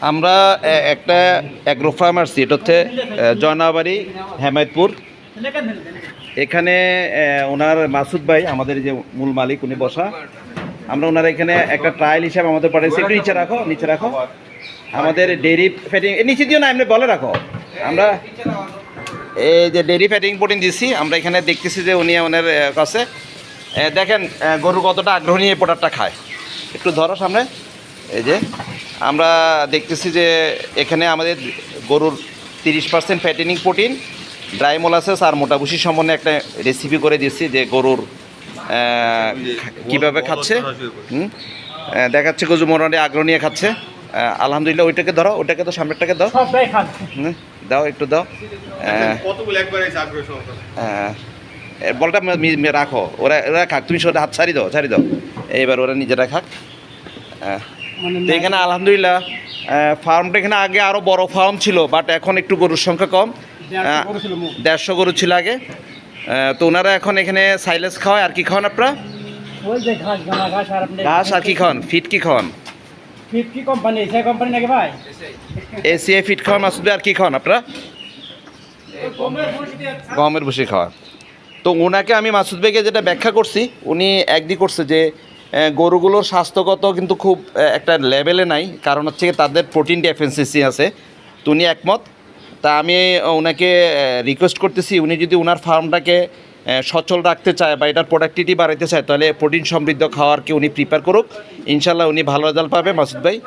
আমরা একটা agro farm আসছি, এটা হচ্ছে জয়নাবাড়ি হেমায়তপুর। এখানে ওনার মাসুদ ভাই আমাদের যে মূল মালিক, উনি বসা। আমরা ওনার এখানে একটা ট্রায়াল হিসাবে আমাদের পাঠাইছি। একটু নিচে রাখো আমাদের ডেইরি ফ্যাটিং নিচে দিও না, এমনি বলে রাখো। আমরা এই যে ডেইরি ফ্যাটিং প্রোটিন দিচ্ছি, আমরা এখানে দেখতেছি যে উনি ওনার কাছে দেখেন গরু কতটা আগ্রহ নিয়ে এই প্রোডাক্টটা খায়। একটু ধরো সামনে। এই যে আমরা দেখতেছি যে এখানে আমাদের গরুর 30% ফ্যাটেনিং প্রোটিন, ড্রাই মোলাসেস আর মোটাভুষি সম্বন্ধে একটা রেসিপি করে দিচ্ছি যে গরুর কীভাবে খাচ্ছে। দেখাচ্ছে গরু মোটামুটি আগ্রহ নিয়ে খাচ্ছে আলহামদুলিল্লাহ। ওইটাকে ধরো, ওইটাকে তো সামনেরটাকে দাও, দাও একটু দাও। বলটা রাখো, ওরা খাক, তুমি সেটা হাত ছাড়ি দাও। এইবার ওরা নিজেরা খাক। তো এখানে আলহামদুলিল্লাহ ফার্মটা এখানে আগে আরও বড় ফার্ম ছিল, বাট এখন একটু গরুর সংখ্যা কম। 150 গরু ছিল আগে। তো ওনারা এখন এখানে সাইলেজ খাওয়ায়। আর কি খাওয়ান আপনারা? ঘাস আর কি খাওয়ান? ফিট কি খাওয়ান? এসিআই ফিট খাওয়ান মাসুদ ভাই। আর কি খাওয়ান আপনারা? গমের ভুসি খাওয়ান। তো ওনাকে আমি মাসুদ ভাইকে যেটা ব্যাখ্যা করছি, উনি একদিক করছে যে গরুগুলোর স্বাস্থ্যগত কিন্তু খুব একটা লেভেলে নাই, কারণ হচ্ছে তাদের প্রোটিন ডেফিসিয়েন্সি আছে। তো উনি একমত। তা আমি ওনাকে রিকোয়েস্ট করতেছি, উনি যদি ওনার ফার্মটাকে সচল রাখতে চায় বা এটার প্রোডাক্টিভিটি বাড়াইতে চায়, তাহলে প্রোটিন সমৃদ্ধ খাওয়ার কি উনি প্রিপেয়ার করুক। ইনশাল্লাহ উনি ভালো রেজাল্ট পাবে মাসুদ ভাই।